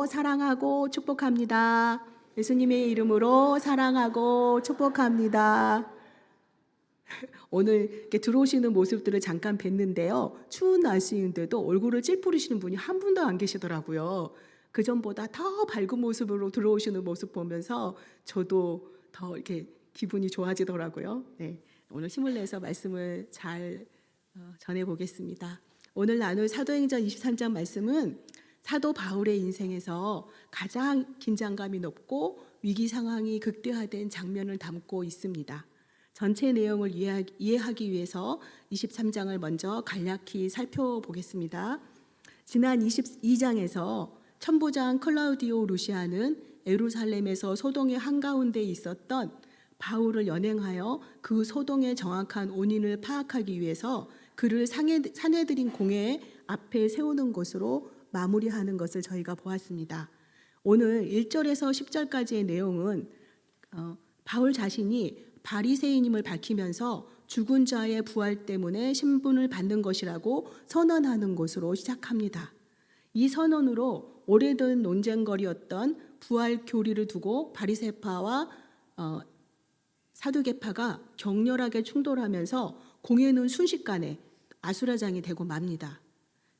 사랑하고 축복합니다. 예수님의 이름으로 사랑하고 축복합니다. 오늘 이렇게 들어오시는 모습들을 잠깐 뵀는데요. 추운 날씨인데도 얼굴을 찌푸리시는 분이 한 분도 안 계시더라고요. 그전보다 더 밝은 모습으로 들어오시는 모습 보면서 저도 더 이렇게 기분이 좋아지더라고요. 네, 오늘 힘을 내서 말씀을 잘 전해보겠습니다. 오늘 나눌 사도행전 23장 말씀은 사도 바울의 인생에서 가장 긴장감이 높고 위기 상황이 극대화된 장면을 담고 있습니다. 전체 내용을 이해하기 위해서 23장을 먼저 간략히 살펴보겠습니다. 지난 22장에서 천부장 클라우디오 루시아는 예루살렘에서 소동의 한가운데 있었던 바울을 연행하여 그 소동의 정확한 원인을 파악하기 위해서 그를 사내들인 공회 앞에 세우는 것으로 마무리하는 것을 저희가 보았습니다. 오늘 1절에서 10절까지의 내용은 바울 자신이 바리새인임을 밝히면서 죽은 자의 부활 때문에 신분을 받는 것이라고 선언하는 것으로 시작합니다. 이 선언으로 오래된 논쟁거리였던 부활 교리를 두고 바리새파와 사두개파가 격렬하게 충돌하면서 공회는 순식간에 아수라장이 되고 맙니다.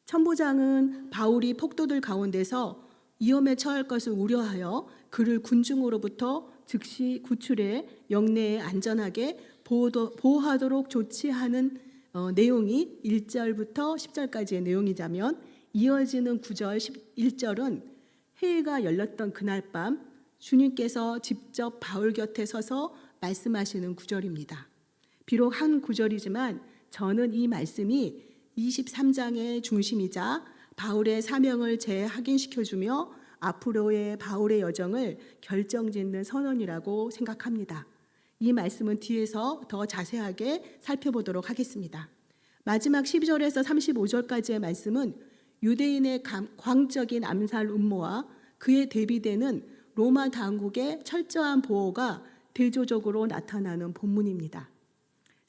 천부장은 바울이 폭도들 가운데서 위험에 처할 것을 우려하여 그를 군중으로부터 즉시 구출해 영내에 안전하게 보호하도록 조치하는 내용이 1절부터 10절까지의 내용이자면, 이어지는 9절 11절은 회의가 열렸던 그날 밤 주님께서 직접 바울 곁에 서서 말씀하시는 구절입니다. 비록 한 구절이지만 저는 이 말씀이 23장의 중심이자 바울의 사명을 재확인시켜주며 앞으로의 바울의 여정을 결정짓는 선언이라고 생각합니다. 이 말씀은 뒤에서 더 자세하게 살펴보도록 하겠습니다. 마지막 12절에서 35절까지의 말씀은 유대인의 광적인 암살 음모와 그에 대비되는 로마 당국의 철저한 보호가 대조적으로 나타나는 본문입니다.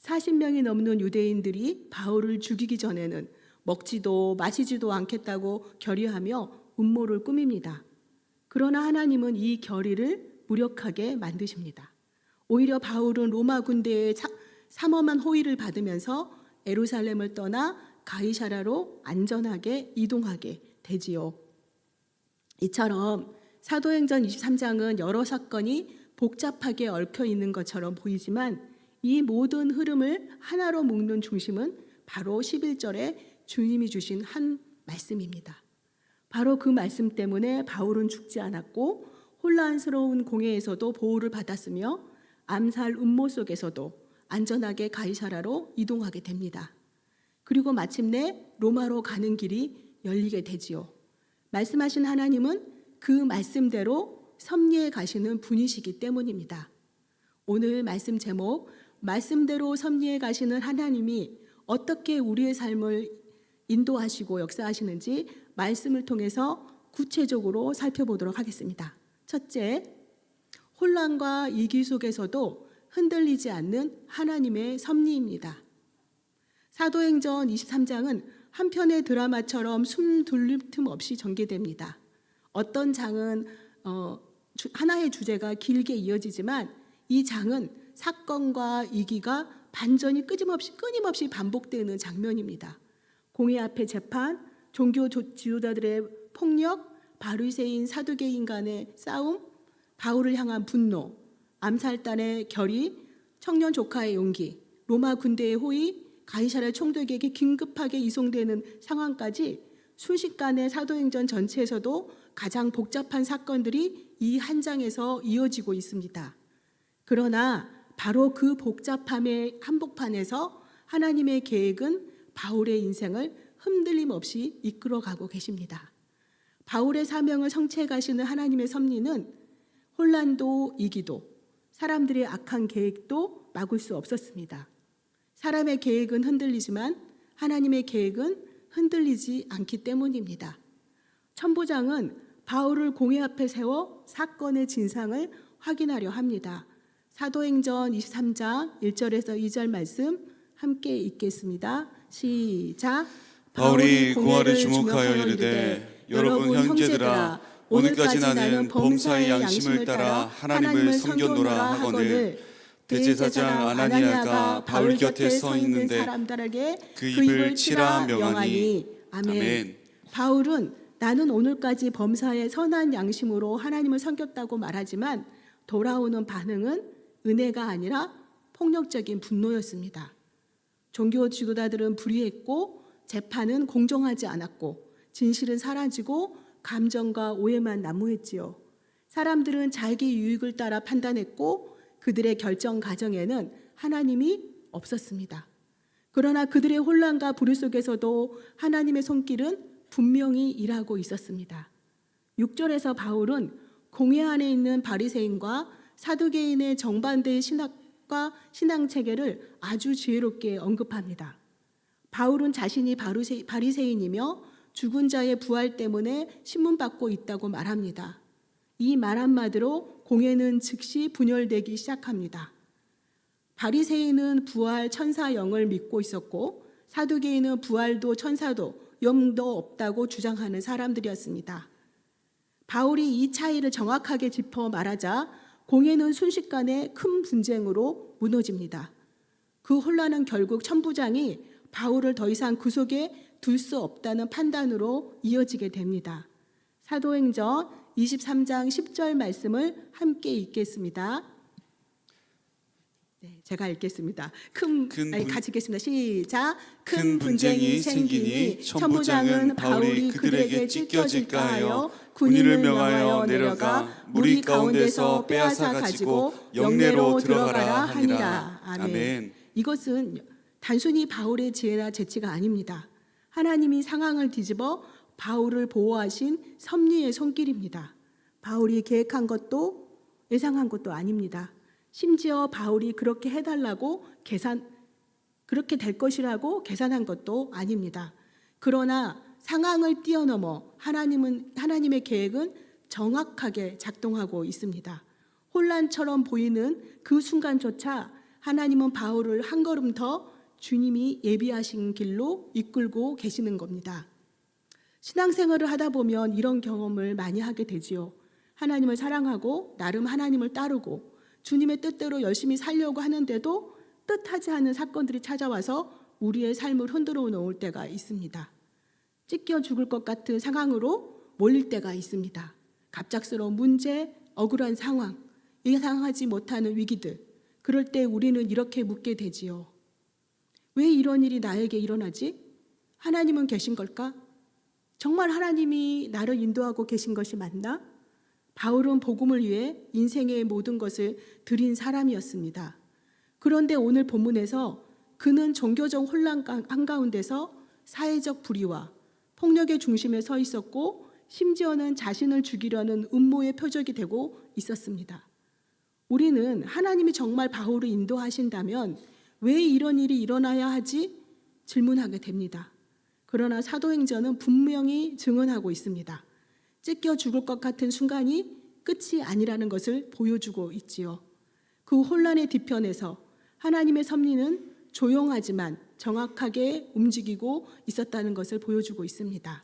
40명이 넘는 유대인들이 바울을 죽이기 전에는 먹지도 마시지도 않겠다고 결의하며 음모를 꾸밉니다. 그러나 하나님은 이 결의를 무력하게 만드십니다. 오히려 바울은 로마 군대의 삼엄한 호의를 받으면서 예루살렘을 떠나 가이사라로 안전하게 이동하게 되지요. 이처럼 사도행전 23장은 여러 사건이 복잡하게 얽혀 있는 것처럼 보이지만 이 모든 흐름을 하나로 묶는 중심은 바로 11절에 주님이 주신 한 말씀입니다. 바로 그 말씀 때문에 바울은 죽지 않았고 혼란스러운 공회에서도 보호를 받았으며 암살 음모 속에서도 안전하게 가이사라로 이동하게 됩니다. 그리고 마침내 로마로 가는 길이 열리게 되지요. 말씀하신 하나님은 그 말씀대로 섭리해 가시는 분이시기 때문입니다. 오늘 말씀 제목, 말씀대로 섭리해 가시는 하나님이 어떻게 우리의 삶을 인도하시고 역사하시는지 말씀을 통해서 구체적으로 살펴보도록 하겠습니다. 첫째, 혼란과 위기 속에서도 흔들리지 않는 하나님의 섭리입니다. 사도행전 23장은 한 편의 드라마처럼 숨 돌릴 틈 없이 전개됩니다. 어떤 장은 하나의 주제가 길게 이어지지만 이 장은 사건과 위기가 반전이 끊임없이 반복되는 장면입니다. 공회 앞의 재판, 종교 지도자들의 폭력, 바리새인 사두개인 간의 싸움, 바울을 향한 분노, 암살단의 결의, 청년 조카의 용기, 로마 군대의 호의, 가이사랴 총독에게 긴급하게 이송되는 상황까지 순식간에 사도행전 전체에서도 가장 복잡한 사건들이 이 한 장에서 이어지고 있습니다. 그러나 바로 그 복잡함의 한복판에서 하나님의 계획은 바울의 인생을 흔들림 없이 이끌어가고 계십니다. 바울의 사명을 성취해 가시는 하나님의 섭리는 혼란도 위기도 사람들의 악한 계획도 막을 수 없었습니다. 사람의 계획은 흔들리지만 하나님의 계획은 흔들리지 않기 때문입니다. 천부장은 바울을 공회 앞에 세워 사건의 진상을 확인하려 합니다. 사도행전 23장 1절에서 2절 말씀 함께 읽겠습니다. 시작. 바울이 공회를 주목하여 이르되 여러분 형제들아 오늘까지 나는 범사의 양심을 따라 하나님을 섬겼노라 하거늘 대제사장 아나니아가 바울 곁에 서 있는데 그 입을 치라 명하니. 아멘. 바울은 나는 오늘까지 범사의 선한 양심으로 하나님을 섬겼다고 말하지만 돌아오는 반응은 은혜가 아니라 폭력적인 분노였습니다. 종교 지도자들은 불의했고 재판은 공정하지 않았고 진실은 사라지고 감정과 오해만 난무했지요. 사람들은 자기 유익을 따라 판단했고 그들의 결정 과정에는 하나님이 없었습니다. 그러나 그들의 혼란과 불의 속에서도 하나님의 손길은 분명히 일하고 있었습니다. 6절에서 바울은 공회 안에 있는 바리새인과 사두개인의 정반대의 신학과 신앙 체계를 아주 지혜롭게 언급합니다. 바울은 자신이 바리새인이며 죽은 자의 부활 때문에 신문받고 있다고 말합니다. 이 말 한마디로 공회는 즉시 분열되기 시작합니다. 바리새인은 부활 천사 영을 믿고 있었고 사두개인은 부활도 천사도 영도 없다고 주장하는 사람들이었습니다. 바울이 이 차이를 정확하게 짚어 말하자 공회는 순식간에 큰 분쟁으로 무너집니다. 그 혼란은 결국 천부장이 바울을 더 이상 그 속에 둘 수 없다는 판단으로 이어지게 됩니다. 사도행전 23장 10절 말씀을 함께 읽겠습니다. 네, 제가 읽겠습니다. 같이 읽겠습니다. 시작. 큰 분쟁이 생기니 천부장은 바울이 그들에게 찢겨질까 하여 군인을 명하여 내려가 무리 가운데서 빼앗아 가지고 영내로 들어가라 하니라. 아멘. 이것은 단순히 바울의 지혜나 재치가 아닙니다. 하나님이 상황을 뒤집어 바울을 보호하신 섭리의 손길입니다. 바울이 계획한 것도 예상한 것도 아닙니다. 심지어 바울이 그렇게 해달라고 그렇게 될 것이라고 계산한 것도 아닙니다. 그러나 상황을 뛰어넘어 하나님의 계획은 정확하게 작동하고 있습니다. 혼란처럼 보이는 그 순간조차 하나님은 바울을 한 걸음 더 주님이 예비하신 길로 이끌고 계시는 겁니다. 신앙생활을 하다 보면 이런 경험을 많이 하게 되지요. 하나님을 사랑하고 나름 하나님을 따르고 주님의 뜻대로 열심히 살려고 하는데도 뜻하지 않은 사건들이 찾아와서 우리의 삶을 흔들어 놓을 때가 있습니다. 찢겨 죽을 것 같은 상황으로 몰릴 때가 있습니다. 갑작스러운 문제, 억울한 상황, 예상하지 못하는 위기들. 그럴 때 우리는 이렇게 묻게 되지요. 왜 이런 일이 나에게 일어나지? 하나님은 계신 걸까? 정말 하나님이 나를 인도하고 계신 것이 맞나? 바울은 복음을 위해 인생의 모든 것을 드린 사람이었습니다. 그런데 오늘 본문에서 그는 종교적 혼란 한가운데서 사회적 불의와 폭력의 중심에 서 있었고 심지어는 자신을 죽이려는 음모의 표적이 되고 있었습니다. 우리는 하나님이 정말 바울을 인도하신다면 왜 이런 일이 일어나야 하지? 질문하게 됩니다. 그러나 사도행전은 분명히 증언하고 있습니다. 찢겨 죽을 것 같은 순간이 끝이 아니라는 것을 보여주고 있지요. 그 혼란의 뒤편에서 하나님의 섭리는 조용하지만 정확하게 움직이고 있었다는 것을 보여주고 있습니다.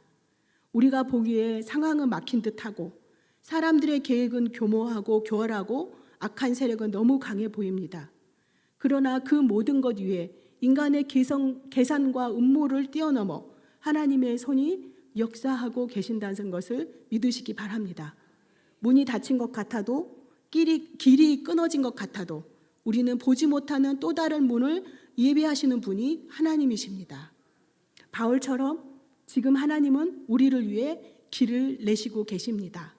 우리가 보기에 상황은 막힌 듯하고 사람들의 계획은 교모하고 교활하고 악한 세력은 너무 강해 보입니다. 그러나 그 모든 것 위에 인간의 계산과 음모를 뛰어넘어 하나님의 손이 역사하고 계신다는 것을 믿으시기 바랍니다. 문이 닫힌 것 같아도 길이 끊어진 것 같아도 우리는 보지 못하는 또 다른 문을 예비하시는 분이 하나님이십니다. 바울처럼 지금 하나님은 우리를 위해 길을 내시고 계십니다.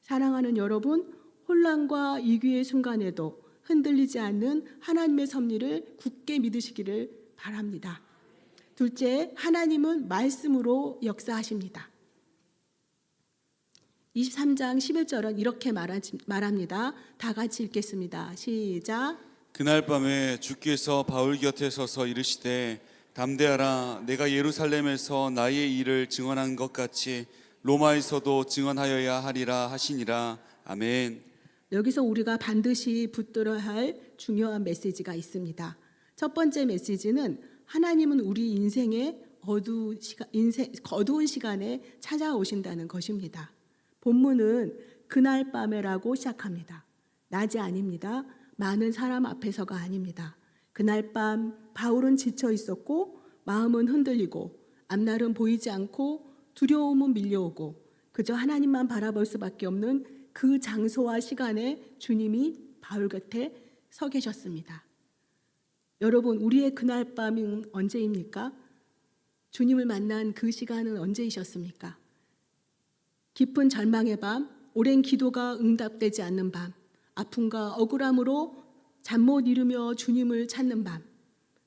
사랑하는 여러분, 혼란과 위기의 순간에도 흔들리지 않는 하나님의 섭리를 굳게 믿으시기를 바랍니다. 둘째, 하나님은 말씀으로 역사하십니다. 23장 11절은 이렇게 말합니다. 다 같이 읽겠습니다. 시작. 그날 밤에 주께서 바울 곁에 서서 이르시되 담대하라, 내가 예루살렘에서 나의 일을 증언한 것 같이 로마에서도 증언하여야 하리라 하시니라. 아멘. 여기서 우리가 반드시 붙들어야 할 중요한 메시지가 있습니다. 첫 번째 메시지는 하나님은 우리 인생의 어두운 시간에 찾아오신다는 것입니다. 본문은 그날 밤에라고 시작합니다. 낮이 아닙니다. 많은 사람 앞에서가 아닙니다. 그날 밤 바울은 지쳐 있었고 마음은 흔들리고 앞날은 보이지 않고 두려움은 밀려오고 그저 하나님만 바라볼 수밖에 없는 그 장소와 시간에 주님이 바울 곁에 서 계셨습니다. 여러분, 우리의 그날 밤은 언제입니까? 주님을 만난 그 시간은 언제이셨습니까? 깊은 절망의 밤, 오랜 기도가 응답되지 않는 밤, 아픔과 억울함으로 잠 못 이루며 주님을 찾는 밤,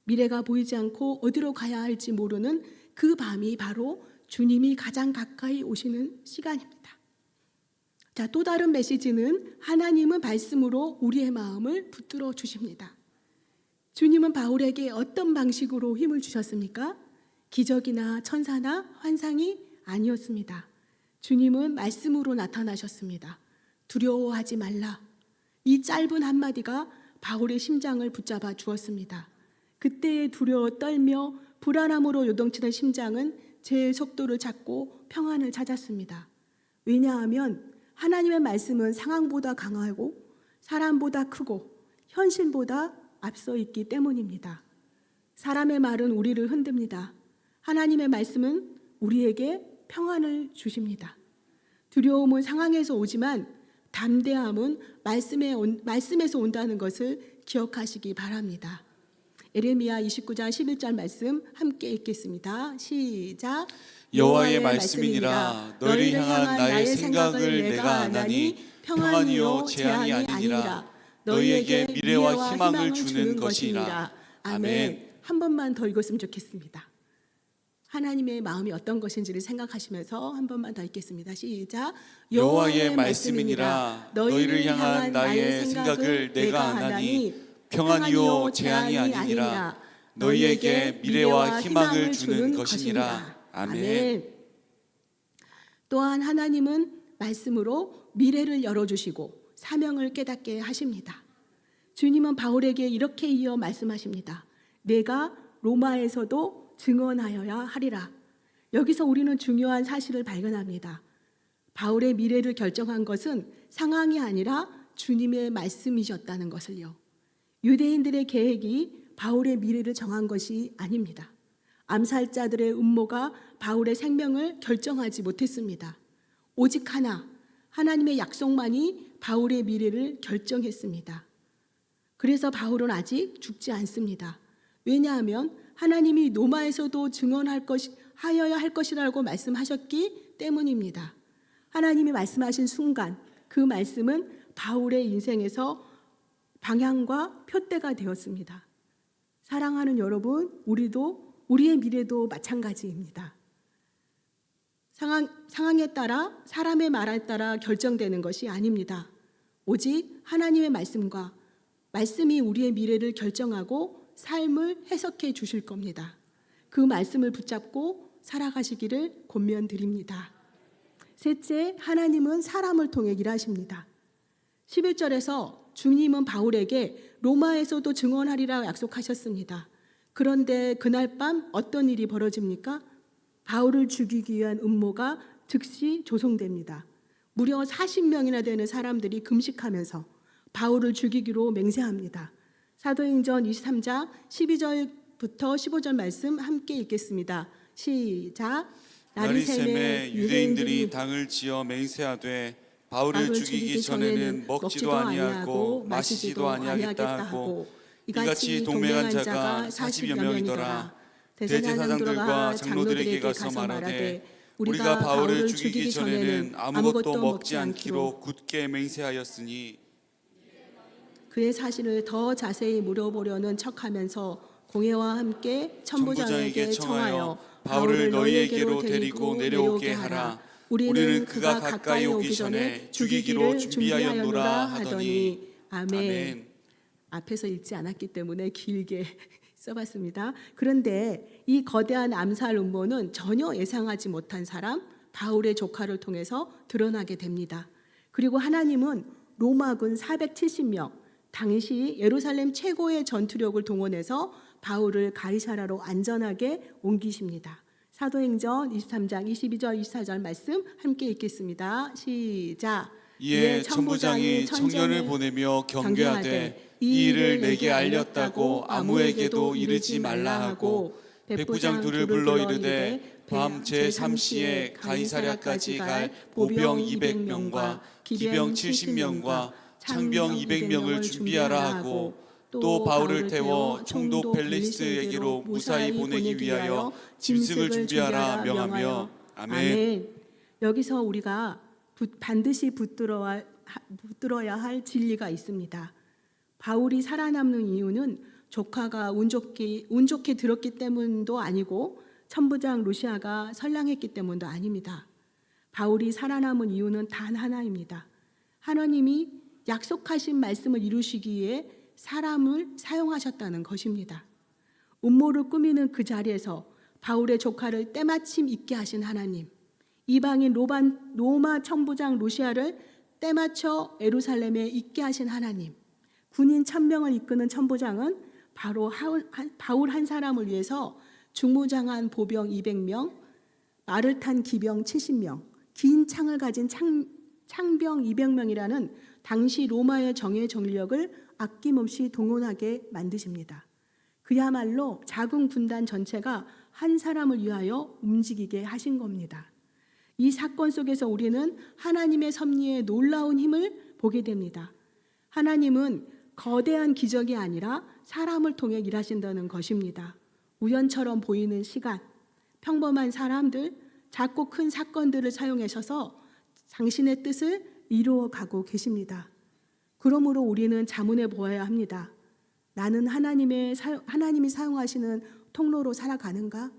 미래가 보이지 않고 어디로 가야 할지 모르는 그 밤이 바로 주님이 가장 가까이 오시는 시간입니다. 자, 또 다른 메시지는 하나님은 말씀으로 우리의 마음을 붙들어 주십니다. 주님은 바울에게 어떤 방식으로 힘을 주셨습니까? 기적이나 천사나 환상이 아니었습니다. 주님은 말씀으로 나타나셨습니다. 두려워하지 말라. 이 짧은 한마디가 바울의 심장을 붙잡아 주었습니다. 그때의 두려워 떨며 불안함으로 요동치던 심장은 제 속도를 찾고 평안을 찾았습니다. 왜냐하면 하나님의 말씀은 상황보다 강하고 사람보다 크고 현실보다 앞서 있기 때문입니다. 사람의 말은 우리를 흔듭니다. 하나님의 말씀은 우리에게 평안을 주십니다. 두려움은 상황에서 오지만 담대함은 말씀에서 온다는 것을 기억하시기 바랍니다. 에레미야 29장 11절 말씀 함께 읽겠습니다. 시작. 여호와의 말씀이니라. 너희를 향한 나의 생각을 내가 아나니 평안이요 재앙이 아니니라. 너희에게 미래와 희망을 주는 것이니라. 아멘. 한 번만 더 읽었으면 좋겠습니다. 하나님의 마음이 어떤 것인지를 생각하시면서 한 번만 더 읽겠습니다. 시작. 여호와의 말씀이니라. 너희를 향한 나의 생각을 내가 아나니 평안이요 재앙이 아니니라. 너희에게 미래와 희망을 주는 것이니라. 아멘. 또한 하나님은 말씀으로 미래를 열어주시고 사명을 깨닫게 하십니다. 주님은 바울에게 이렇게 이어 말씀하십니다. 내가 로마에서도 증언하여야 하리라. 여기서 우리는 중요한 사실을 발견합니다. 바울의 미래를 결정한 것은 상황이 아니라 주님의 말씀이셨다는 것을요. 유대인들의 계획이 바울의 미래를 정한 것이 아닙니다. 암살자들의 음모가 바울의 생명을 결정하지 못했습니다. 오직 하나, 하나님의 약속만이 바울의 미래를 결정했습니다. 그래서 바울은 아직 죽지 않습니다. 왜냐하면 하나님이 로마에서도 하여야 할 것이라고 말씀하셨기 때문입니다. 하나님이 말씀하신 순간 그 말씀은 바울의 인생에서 방향과 표대가 되었습니다. 사랑하는 여러분, 우리의 미래도 마찬가지입니다. 상황에 따라 사람의 말에 따라 결정되는 것이 아닙니다. 오직 하나님의 말씀과 말씀이 우리의 미래를 결정하고 삶을 해석해 주실 겁니다. 그 말씀을 붙잡고 살아가시기를 권면드립니다. 셋째, 하나님은 사람을 통해 일하십니다. 11절에서 주님은 바울에게 로마에서도 증언하리라 약속하셨습니다. 그런데 그날 밤 어떤 일이 벌어집니까? 바울을 죽이기 위한 음모가 즉시 조성됩니다. 무려 40명이나 되는 사람들이 금식하면서 바울을 죽이기로 맹세합니다. 사도행전 23장 12절부터 15절 말씀 함께 읽겠습니다. 시작. 나리샘에 유대인들이 당을 지어 맹세하되 바울을 죽이기 전에는 먹지도 아니하고 마시지도 아니하겠다 하고 이같이 동맹한 자가 40여 명이더라. 대제사장들과 장로들에게 가서 말하되 우리가 바울을 죽이기 전에는 아무것도 먹지 않기로 굳게 맹세하였으니 그의 사실을 더 자세히 물어보려는 척하면서 공회와 함께 천부장에게 청하여 바울을 너희에게로 데리고 내려오게 하라. 우리는 그가 가까이 오기 전에 죽이기로 준비하였노라 하더니 아멘. 앞에서 읽지 않았기 때문에 길게 써봤습니다. 그런데 이 거대한 암살 음모는 전혀 예상하지 못한 사람 바울의 조카를 통해서 드러나게 됩니다. 그리고 하나님은 로마군 470명, 당시 예루살렘 최고의 전투력을 동원해서 바울을 가이사라로 안전하게 옮기십니다. 사도행전 23장 22절 24절 말씀 함께 읽겠습니다. 시작. 이에 천부장이 청년을 보내며 경계하되 이 일을 내게 알렸다고 아무에게도 이르지 말라 하고 백부장 둘을 불러 이르되 밤 제3시에 가이사랴까지 갈 보병 200명과 기병 70명과 창병 200명을 준비하라 하고 또 바울을 태워 총독 벨리스에게로 무사히 보내기 위하여 짐승을 준비하라 명하며 아멘. 여기서 우리가 반드시 붙들어야 할 진리가 있습니다. 바울이 살아남는 이유는 조카가 운 좋게 들었기 때문도 아니고 천부장 루시아가 선량했기 때문도 아닙니다. 바울이 살아남은 이유는 단 하나입니다. 하나님이 약속하신 말씀을 이루시기 위해 사람을 사용하셨다는 것입니다. 음모를 꾸미는 그 자리에서 바울의 조카를 때마침 있게 하신 하나님, 이방인 로마 천부장 루시아를 때맞춰 예루살렘에 있게 하신 하나님, 군인 1000명을 이끄는 천부장은 바로 바울 한 사람을 위해서 중무장한 보병 200명, 말을 탄 기병 70명, 긴 창을 가진 창병 200명이라는 당시 로마의 정예 전력을 아낌없이 동원하게 만드십니다. 그야말로 작은 군단 전체가 한 사람을 위하여 움직이게 하신 겁니다. 이 사건 속에서 우리는 하나님의 섭리의 놀라운 힘을 보게 됩니다. 하나님은 거대한 기적이 아니라 사람을 통해 일하신다는 것입니다. 우연처럼 보이는 시간, 평범한 사람들, 작고 큰 사건들을 사용하셔서 당신의 뜻을 이루어가고 계십니다. 그러므로 우리는 자문해 보아야 합니다. 나는 하나님이 사용하시는 통로로 살아가는가?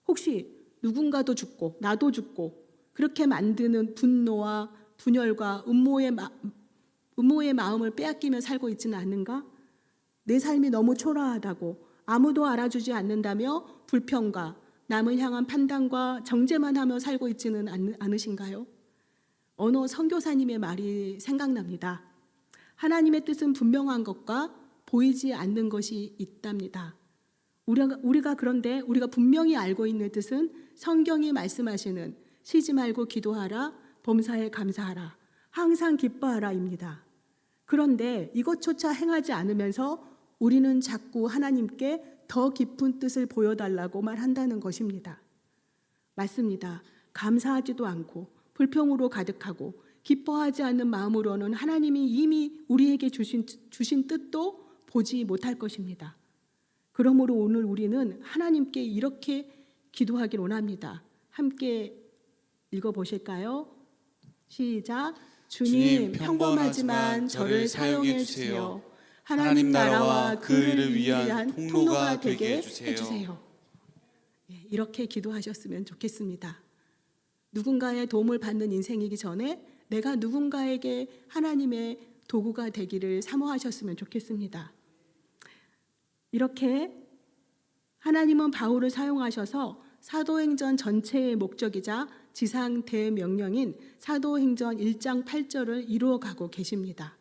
혹시 누군가도 죽고 나도 죽고 그렇게 만드는 분노와 분열과 음모의 마음을 빼앗기며 살고 있지는 않는가? 내 삶이 너무 초라하다고 아무도 알아주지 않는다며 불평과 남을 향한 판단과 정죄만 하며 살고 있지는 않으신가요? 어느 선교사님의 말이 생각납니다. 하나님의 뜻은 분명한 것과 보이지 않는 것이 있답니다. 우리가 그런데 우리가 분명히 알고 있는 뜻은 성경이 말씀하시는 쉬지 말고 기도하라, 범사에 감사하라, 항상 기뻐하라입니다. 그런데 이것조차 행하지 않으면서 우리는 자꾸 하나님께 더 깊은 뜻을 보여달라고 말한다는 것입니다. 맞습니다. 감사하지도 않고 불평으로 가득하고 기뻐하지 않는 마음으로는 하나님이 이미 우리에게 주신 뜻도 보지 못할 것입니다. 그러므로 오늘 우리는 하나님께 이렇게 기도하길 원합니다. 함께 읽어보실까요? 시작. 주님, 평범하지만 저를 사용해 주세요. 하나님 나라와 그 일을 위한 통로가 되게 해주세요. 이렇게 기도하셨으면 좋겠습니다. 누군가의 도움을 받는 인생이기 전에 내가 누군가에게 하나님의 도구가 되기를 사모하셨으면 좋겠습니다. 이렇게 하나님은 바울을 사용하셔서 사도행전 전체의 목적이자 지상 대명령인 사도행전 1장 8절을 이루어가고 계십니다.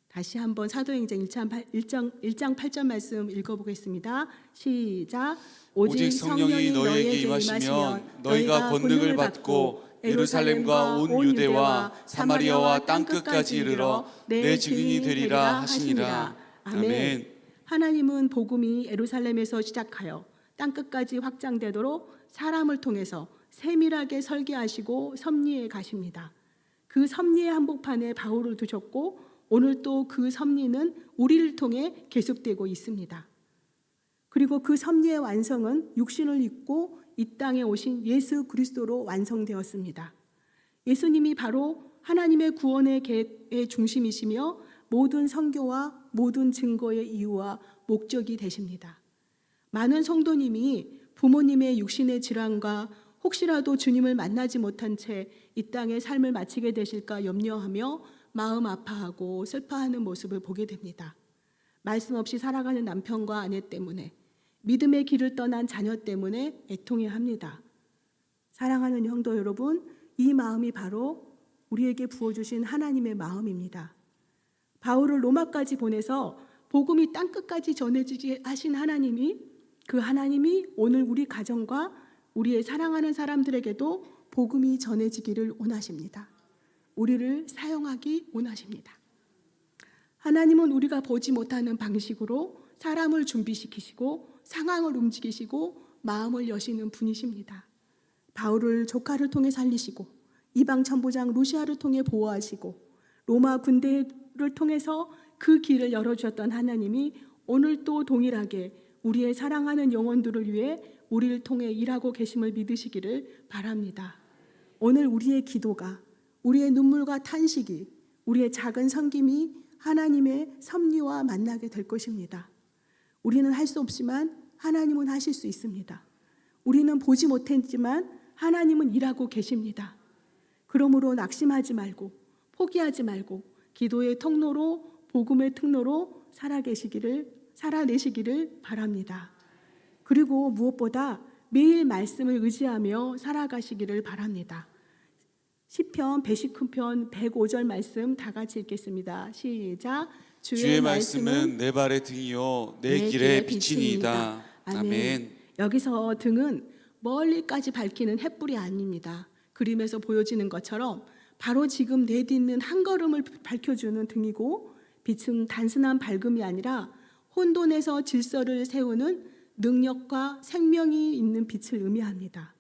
다시 한번 사도행전 1장 8절 말씀 읽어보겠습니다. 시작. 오직 성령이 너희에게 임하시면 너희가 권능을 받고 예루살렘과 온 유대와 사마리아와 땅끝까지 이르러 내 증인이 되리라 하시니라. 아멘. 하나님은 복음이 예루살렘에서 시작하여 땅끝까지 확장되도록 사람을 통해서 세밀하게 설계하시고 섭리해 가십니다. 그 섭리의 한복판에 바울을 두셨고 오늘 또 그 섭리는 우리를 통해 계속되고 있습니다. 그리고 그 섭리의 완성은 육신을 입고 이 땅에 오신 예수 그리스도로 완성되었습니다. 예수님이 바로 하나님의 구원의 계획의 중심이시며 모든 선교와 모든 증거의 이유와 목적이 되십니다. 많은 성도님이 부모님의 육신의 질환과 혹시라도 주님을 만나지 못한 채 이 땅의 삶을 마치게 되실까 염려하며 마음 아파하고 슬퍼하는 모습을 보게 됩니다. 말씀 없이 살아가는 남편과 아내 때문에, 믿음의 길을 떠난 자녀 때문에 애통해 합니다. 사랑하는 성도 여러분, 이 마음이 바로 우리에게 부어주신 하나님의 마음입니다. 바울을 로마까지 보내서 복음이 땅끝까지 전해지게 하신 하나님이, 그 하나님이 오늘 우리 가정과 우리의 사랑하는 사람들에게도 복음이 전해지기를 원하십니다. 우리를 사용하기 원하십니다. 하나님은 우리가 보지 못하는 방식으로 사람을 준비시키시고 상황을 움직이시고 마음을 여시는 분이십니다. 바울을 조카를 통해 살리시고 이방 천부장 루시아를 통해 보호하시고 로마 군대를 통해서 그 길을 열어주셨던 하나님이 오늘 또 동일하게 우리의 사랑하는 영혼들을 위해 우리를 통해 일하고 계심을 믿으시기를 바랍니다. 오늘 우리의 기도가, 우리의 눈물과 탄식이, 우리의 작은 섬김이 하나님의 섭리와 만나게 될 것입니다. 우리는 할 수 없지만 하나님은 하실 수 있습니다. 우리는 보지 못했지만 하나님은 일하고 계십니다. 그러므로 낙심하지 말고 포기하지 말고 기도의 통로로 복음의 통로로 살아내시기를 바랍니다. 그리고 무엇보다 매일 말씀을 의지하며 살아가시기를 바랍니다. 시편 119편 105절 말씀 다 같이 읽겠습니다. 시작. 주의 말씀은 내 발의 등이요 내 길의 빛이니이다. 아멘. 여기서 등은 멀리까지 밝히는 햇불이 아닙니다. 그림에서 보여지는 것처럼 바로 지금 내딛는 한 걸음을 밝혀주는 등이고, 빛은 단순한 밝음이 아니라 혼돈에서 질서를 세우는 능력과 생명이 있는 빛을 의미합니다.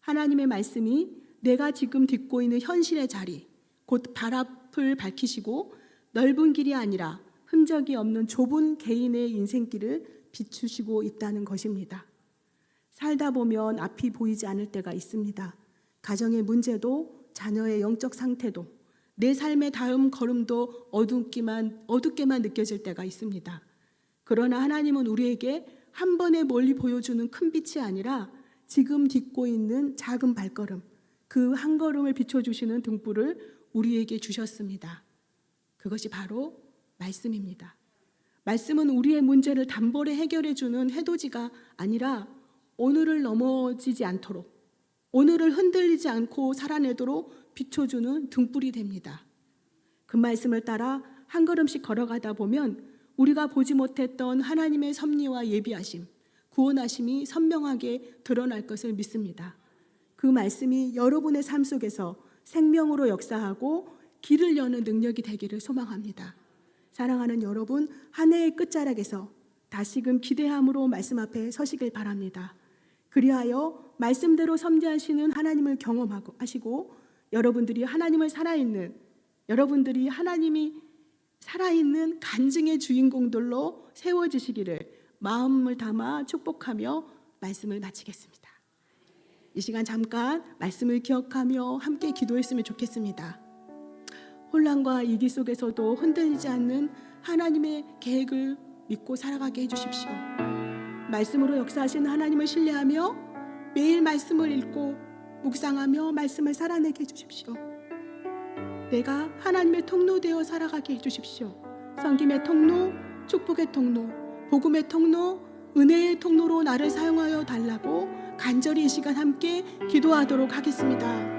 하나님의 말씀이 내가 지금 딛고 있는 현실의 자리, 곧 발 앞을 밝히시고 넓은 길이 아니라 흔적이 없는 좁은 개인의 인생길을 비추시고 있다는 것입니다. 살다 보면 앞이 보이지 않을 때가 있습니다. 가정의 문제도 자녀의 영적 상태도 내 삶의 다음 걸음도 어둡게만 느껴질 때가 있습니다. 그러나 하나님은 우리에게 한 번에 멀리 보여주는 큰 빛이 아니라 지금 딛고 있는 작은 발걸음, 그 한 걸음을 비춰주시는 등불을 우리에게 주셨습니다. 그것이 바로 말씀입니다. 말씀은 우리의 문제를 단번에 해결해주는 해돋이가 아니라 오늘을 넘어지지 않도록, 오늘을 흔들리지 않고 살아내도록 비춰주는 등불이 됩니다. 그 말씀을 따라 한 걸음씩 걸어가다 보면 우리가 보지 못했던 하나님의 섭리와 예비하심, 구원하심이 선명하게 드러날 것을 믿습니다. 그 말씀이 여러분의 삶 속에서 생명으로 역사하고 길을 여는 능력이 되기를 소망합니다. 사랑하는 여러분, 한 해의 끝자락에서 다시금 기대함으로 말씀 앞에 서시길 바랍니다. 그리하여 말씀대로 섬기하시는 하나님을 경험하시고 여러분들이 하나님이 살아있는 간증의 주인공들로 세워지시기를 마음을 담아 축복하며 말씀을 마치겠습니다. 이 시간 잠깐 말씀을 기억하며 함께 기도했으면 좋겠습니다. 혼란과 위기 속에서도 흔들리지 않는 하나님의 계획을 믿고 살아가게 해주십시오. 말씀으로 역사하시는 하나님을 신뢰하며 매일 말씀을 읽고 묵상하며 말씀을 살아내게 해주십시오. 내가 하나님의 통로 되어 살아가게 해주십시오. 섬김의 통로, 축복의 통로, 복음의 통로, 은혜의 통로로 나를 사용하여 달라고 간절히 이 시간 함께 기도하도록 하겠습니다.